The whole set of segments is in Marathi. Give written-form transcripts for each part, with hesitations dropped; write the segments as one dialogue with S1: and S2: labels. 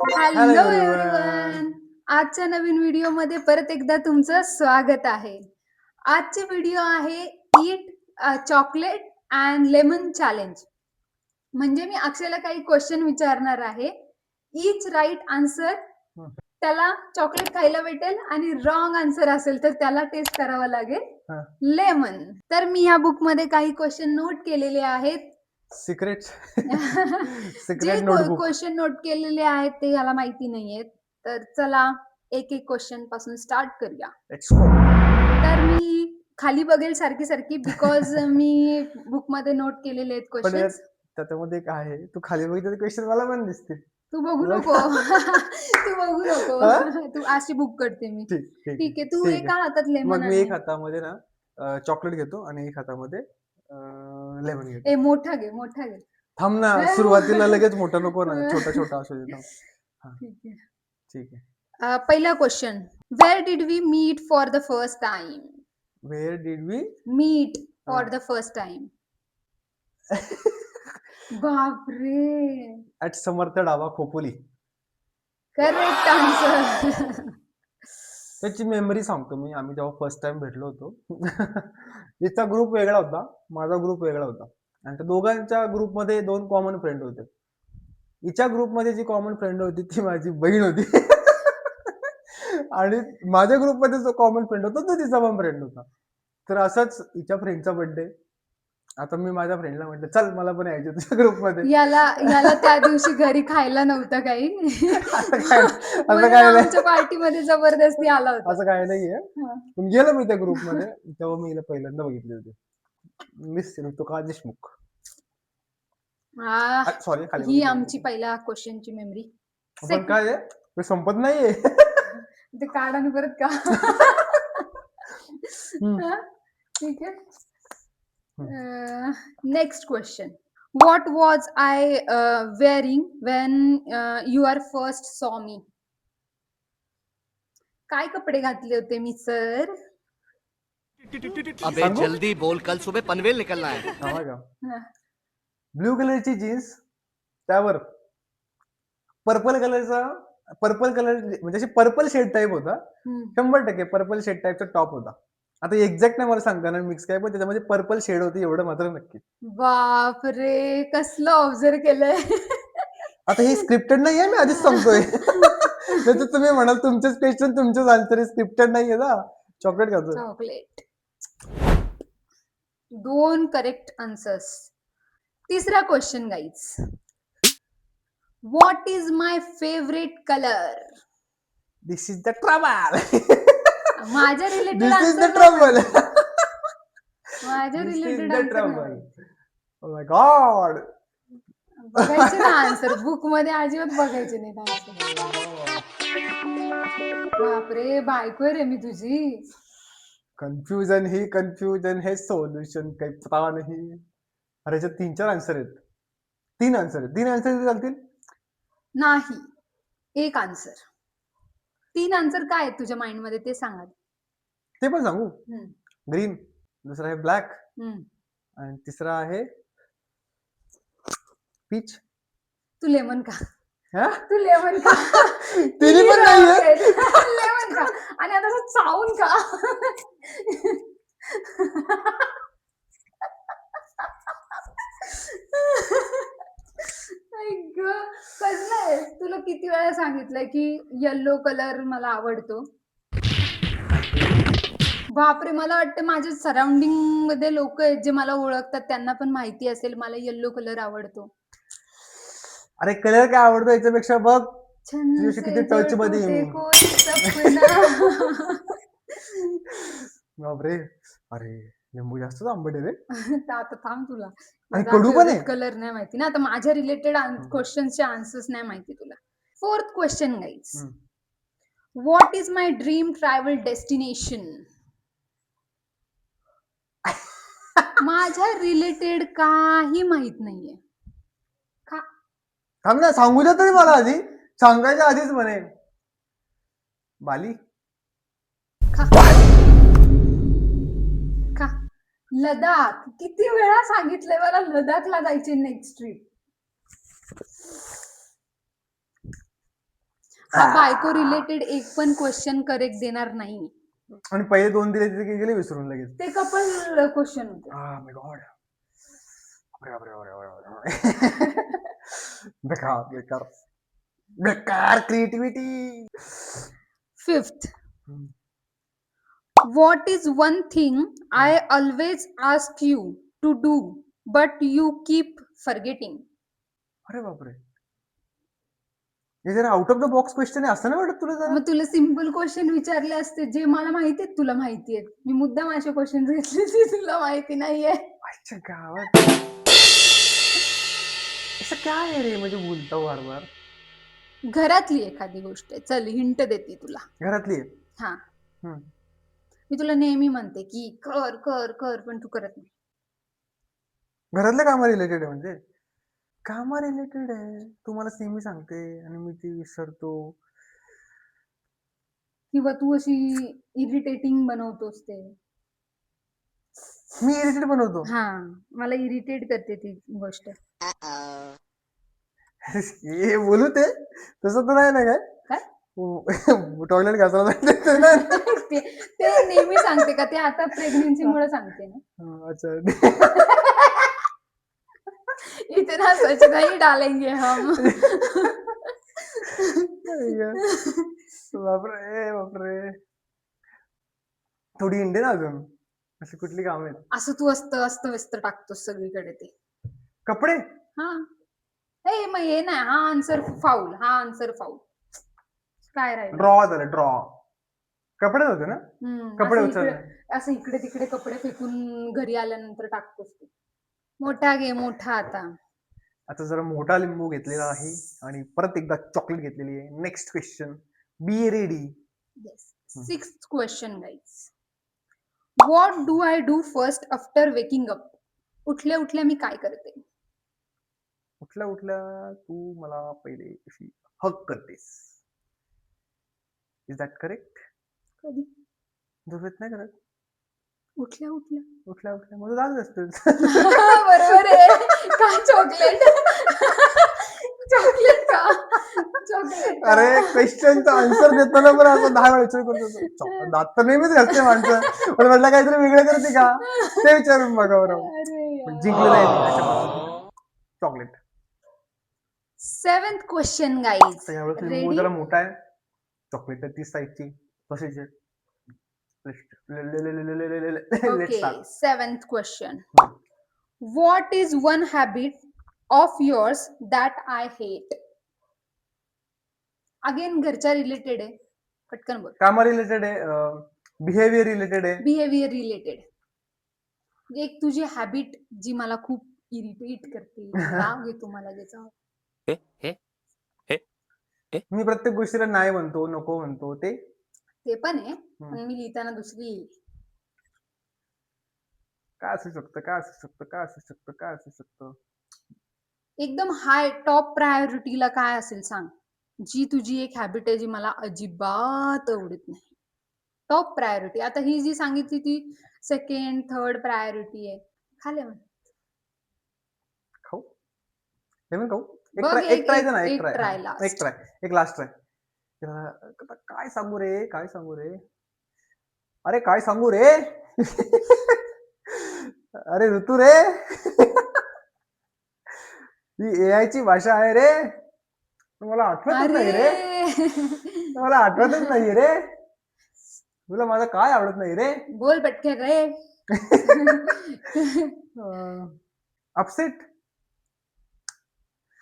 S1: Hello
S2: hello
S1: everyone.
S2: एव्हरीवन.
S1: आजच्या नवीन व्हिडिओमध्ये परत एकदा तुमचं स्वागत आहे. आजची व्हिडिओ आहे ईट चॉकलेट अँड लेमन चॅलेंज. म्हणजे मी अक्षयला काही क्वेश्चन विचारणार आहे. ईच राईट आन्सर त्याला चॉकलेट खायला भेटेल आणि रॉंग आन्सर असेल तर त्याला टेस्ट करावा लागेल लेमन. तर मी या बुक मध्ये काही क्वेश्चन नोट केलेले आहेत.
S2: सिक्रेट
S1: जे
S2: सिक्रेट नोटबुक.
S1: क्वेश्चन नोट केलेले आहेत ते याला माहिती नाहीयेत. तर चला एक एक क्वेश्चन पासून स्टार्ट करूया.
S2: Let's go.
S1: तर मी खाली बघेल सारखी सारखी बिकॉज मी बुक मध्ये नोट केलेले आहेत
S2: पण
S1: क्वेश्चन्स.
S2: त्याच्यामध्ये काय आहे, तू खाली बघितलं क्वेश्चन मला पण दिसतील.
S1: तू बघू
S2: बघ.
S1: नको. तू बघू नको.
S2: हा?
S1: तू अशी बुक करते मी.
S2: ठीक ठीक
S1: ठीक आहे, तू
S2: ठीक
S1: एका
S2: आहे.
S1: हातात लेमन
S2: मग मी एक
S1: आणि
S2: हातामध्ये ना चॉकलेट घेतो आणि एक हातामध्ये लेमन घेतो.
S1: ए मोठा घे मोठा घे.
S2: थांब ना, सुरुवातीला लगेच मोठा नको ना, छोटा छोटा असू दे. थांब. हा,
S1: ठीक आहे.
S2: ठीक आहे.
S1: पहिला question, where did we meet for the first time?
S2: Where did we
S1: meet for the first time. बापरे.
S2: At Samarth dhaba Khopoli.
S1: Correct answer.
S2: त्याची मेमरी सांगतो मी. आम्ही जेव्हा फर्स्ट टाइम भेटलो होतो, हिचा ग्रुप वेगळा होता, माझा ग्रुप वेगळा होता, आणि त्या दोघांच्या ग्रुपमध्ये 2 कॉमन फ्रेंड होते. हिच्या ग्रुपमध्ये जी कॉमन फ्रेंड होती ती माझी बहीण होती. आणि माझ्या ग्रुपमध्ये जो कॉमन फ्रेंड होता तो तिचा पण फ्रेंड होता. तर असंच हिच्या फ्रेंडचा बर्थडे. आता मी माझ्या फ्रेंडला म्हटलं, चल मला पण यायचं तुझ्या ग्रुपमध्ये.
S1: याला त्या दिवशी घरी खायला नव्हतं काही.
S2: असं काय
S1: म्हणून
S2: नाही.
S1: आमच्या पार्टीमध्ये जबरदस्ती आला होता.
S2: असं काय नाहीये.
S1: हा.
S2: पण गेलो मी त्या ग्रुपमध्ये, तेव्हा मी हिला पहिल्यांदा बघितली होती. मिस ऋतुका देशमुख. सॉरी, खाली
S1: ही
S2: बघितलं
S1: आमची
S2: होतं.
S1: पहिल्या क्वेश्चनची मेमरी.
S2: पण काय आहे, ते संपत नाहीये.
S1: ते काढ आणि परत का.
S2: हम्म.
S1: हा, ठीक आहे. Next question, what was I wearing when you are first saw me? काय कपडे घातले होते मी सर?
S3: अबे
S2: सांगू?
S3: जल्दी बोल, कल सुबह पनवेल निकलना है.
S2: हा का? ब्ल्यू कलरची जीन्स, त्यावर पर्पल कलर म्हणजे पर्पल शेड टाईप होता. 100% पर्पल शेड टाईपचा टॉप होता. आता एक्झॅक्ट नाही मला सांगता येणार मिक्स काय, पण त्याच्यामध्ये पर्पल शेड होती एवढं मात्र नक्की.
S1: बापरे, कसलं ऑब्झर्व केलंय.
S2: आता हे स्क्रिप्टेड नाहीये, मी आधीच सांगतोय. नाही तर तुम्ही म्हणाल तुमचेच क्वेश्चन तुमचेच आन्सर स्क्रिप्टेड नाहीये ना. चॉकलेट खातो.
S1: चॉकलेट. 2 correct answers. तिसरा question guys, what is my favourite colour?
S2: This is the trouble.
S1: माझ्या related
S2: this is the
S1: answer
S2: trouble.
S1: माझ्या
S2: this is
S1: related
S2: the
S1: answer
S2: trouble. Oh my god.
S1: बघायचे ना आन्सर, बुक मध्ये अजिबात बघायचे नाही आन्सर. बापरे, बायको रे मी तुझी.
S2: कन्फ्युजन ही कन्फ्युजन हे सोल्युशन काही पता नाही. अरे याच्यात 3-4 आन्सर आहेत. 3 आन्सर चालतील?
S1: नाही, एक आन्सर. 3 आन्सर काय आहेत तुझ्या माइंड मध्ये ते सांगा.
S2: ते पण सांगू. ग्रीन, दुसरा आहे ब्लॅक, आणि तिसरा आहे पीच.
S1: तू लेमन का.
S2: हा?
S1: तू लेमन का.
S2: तिन्ही पण नाहीये.
S1: लेमन का आणि आता चावून का. कसलं आहे, तुला किती वेळा सांगितलंय की येल्लो कलर मला आवडतो. बापरे, मला वाटतं माझ्या सराउंडिंग मध्ये लोक आहेत जे मला ओळखतात त्यांना पण माहिती असेल मला येल्लो कलर आवडतो.
S2: अरे कलर काय आवडतो याच्यापेक्षा बघ तुझ्याशी किती टच मध्ये
S1: टूटे
S2: मी.
S1: कोई सपना.
S2: बापरे. अरे लिंबू जास्तच आंबट आहे रे.
S1: आता थांब, तुला
S2: आणि
S1: माझा
S2: कडू पण आहे.
S1: फेवरेट कलर नाही माहिती ना, आता माझ्या रिलेटेड क्वेश्चनचे आन्सर्स नाही माहिती तुला. 4th question guys, what is my dream travel destination? माझ्या रिलेटेड काही माहित नाहीये.
S2: थांब ना, सांगू दे तरी मला आधी. सांगायच्या आधीच म्हणे बाली.
S1: का लडाख. किती वेळा सांगितलंय मला लडाखला जायची नेक्स्ट ट्रिप. हा बायको रिलेटेड एक पण क्वेश्चन करेक्ट देणार नाही.
S2: आणि पहिले 2 दिले तिथे गेले विसरून लगेच.
S1: ते कपल क्वेश्चन होते.
S2: माय गॉड. बेकार बेकार बेकार creativity.
S1: 5th, what is one thing I always ask you to do but you keep forgetting?
S2: अरे बापरे, हे जरा out of the box question आहे असं नाही वाटत तुला जरा?
S1: मग तुला सिम्पल क्वेश्चन विचारले असते जे मला माहिती आहेत तुला माहिती आहेत. मी मुद्दाम असे क्वेश्चन घेतले जे तुला माहिती नाहीये.
S2: अच्छा गावात असं काय आहे रे, म्हणजे बोलतो बार बार.
S1: घरातली एखादी गोष्ट आहे. चल हिंट देते तुला.
S2: घरातली आहे.
S1: हा,
S2: हम्म.
S1: मी तुला नेहमी म्हणते की कर कर कर पण तू करत नाही.
S2: घरातल्या कामा रिलेटेड आहे, म्हणजे कामा रिलेटेड आहे. तू मला नेहमी सांगते आणि मी ती विसरतो.
S1: किंवा तू अशी इरिटेटिंग बनवतोस ते.
S2: मी इरिटेट बनवतो.
S1: हा, मला इरिटेट करते ती गोष्ट.
S2: हे बोलू ते तसं तर नाही ना काय?
S1: काय
S2: टॉयलेट घासायला
S1: ते ते नेहमी सांगते का? ते आता प्रेग्नेन्सी मुळे सांगते ना.
S2: अच्छा.
S1: इतना सच नहीं डालेंगे हम.
S2: बापरे बापरे, थोडी इंडे ना अजून. अशी कुठली काम आहेत?
S1: असं तू अस्त व्यस्त टाकतोस सगळीकडे ते.
S2: कपडे.
S1: हा, ए मग हे नाही. हा आन्सर फाऊल. हा आन्सर फाऊल. काय राहिलं?
S2: ड्रॉ झालं, ड्रॉ. कपडे होते ना. कपडे
S1: असं
S2: उचलले.
S1: असं इकडे तिकडे कपडे फेकून घरी आल्यानंतर टाकतोस तू. मोठा घे मोठा आता.
S2: आता जरा मोठा लिंबू घेतलेला आहे आणि परत एकदा चॉकलेट घेतलेली आहे. Next question, be ready.
S1: Yes. 6th question, guys. What do I do first after waking up? उठल्या उठल्या मी काय करते?
S2: उठल्या उठल्या तू मला पहिले अशी हक करतेस. Is that correct?
S1: कधी?
S2: झोपेत नाही करत.
S1: उठल्या उठल्या.
S2: उठल्या उठल्या माझं जाग असतं.
S1: बरोबर आहे. काय चॉकलेट? चॉकलेट का? चॉकलेट.
S2: अरे क्वेश्चनचा आन्सर देताना पण असं 10 वेळा विचार करतो. दात तर नेहमीच घासते माणसं, पण म्हटलं काहीतरी वेगळं करते का ते विचारून बघा बरोबर. जिंकलं नाही चॉकलेट.
S1: 7th question, guys.
S2: यावेळेस लिंबू
S1: Ready?
S2: जरा मोठा आहे. चॉकलेट तर 30 साईजची तशीच आहे.
S1: Okay, 7th question. What is one habit of yours that I hate? Again घरच्या रिलेटेड आहे. पटकन बोल.
S2: कामा रिलेटेड आहे, बिहेवियर रिलेटेड आहे.
S1: Behaviour related. एक तुझी हॅबिट जी मला खूप इरिटेट करते. राग येतो मला त्याचा.
S2: मी प्रत्येक गोष्टीला नाही म्हणतो, नको म्हणतो.
S1: ते पण आहे, पण मी लिहिताना दुसरी.
S2: काय असू शकतं, काय असू शकतं, काय असू शकतं, काय असू शकतं?
S1: एकदम हाय टॉप प्रायोरिटीला काय असेल सांग? जी तुझी एक हॅबिट आहे जी मला अजिबात आवडत नाही. Top priority. आता ही जी सांगितली ती 2nd, 3rd प्रायोरिटी आहे. खाले म्हण.
S2: खाऊ हे मी खाऊ.
S1: बघ,
S2: एक ट्राय ना.
S1: एक
S2: एक
S1: try
S2: ट्राय
S1: last.
S2: एक ट्राय एक लास्ट ट्राय. काय सांगू रे, काय सांगू रे, अरे काय सांगू रे. अरे ऋतू रे, ही AI ची भाषा आहे रे. मला आठवतच नाही रे. मला आठवतच नाही रे. तुला माझं काय आवडत नाही रे.
S1: बोल पटकन रे.
S2: अपसेट.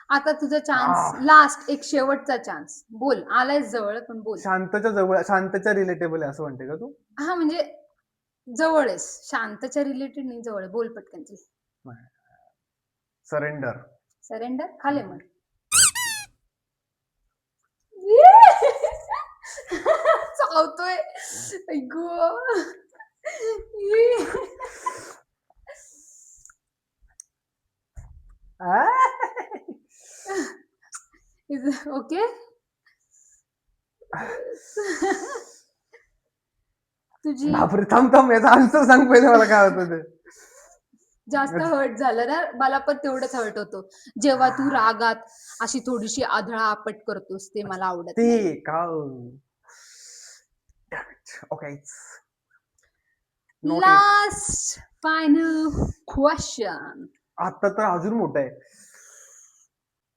S1: आता तुझा चान्स लास्ट, एक शेवटचा चान्स. बोल, आलाय जवळ पण बोल.
S2: शांतच्या जवळ, शांतच्या रिलेटेबल आहे असं म्हणते का तू?
S1: हा म्हणजे जवळ आहेस. शांतच्या रिलेटेड नाही, जवळ. बोल पटकन.
S2: सरेंडर.
S1: सरेंडर. खाले म्हण. चावतोय. ओके. तुझी
S2: बापरे, थांब याचा आन्सर सांग पहिले मला काय होतं ते.
S1: जास्त हर्ट झालं ना, मला पण तेवढंच हर्ट होतो जेव्हा तू रागात अशी थोडीशी आदळा आपट करतोस, ते मला आवडत नाही.
S2: ते का ओके
S1: लास्ट फायनल क्वेश्चन.
S2: आता तर अजून मोठं आहे.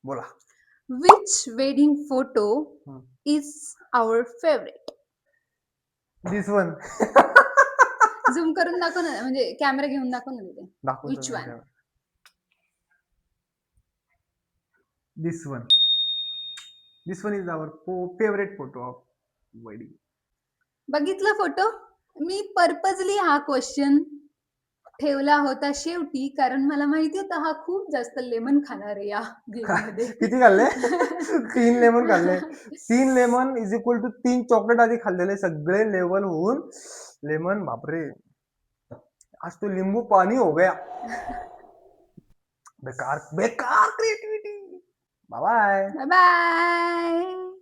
S2: बोला.
S1: Which wedding photo
S2: hmm.
S1: Is our favourite?
S2: This one.
S1: Zoom करून दाखव ना, म्हणजे कॅमेरा घेऊन दाखव ना तिथे. Which one?
S2: This one. This one is our favourite photo of wedding.
S1: बघितला फोटो? मी पर्पजली हा क्वेश्चन ठेवला होता शेवटी, कारण मला माहिती होतं हा खूप जास्त लेमन खाणार आहे या गेममध्ये.
S2: किती खाल्ले? 3 लेमन खाल्ले. 3 lemon is equal to 3 chocolate आधी खाल्लेले, सगळे लेवल होऊन लेमन. बापरे, आज तो लिंबू पानी हो गया. बेकार बेकार creativity. Bye bye.
S1: Bye bye.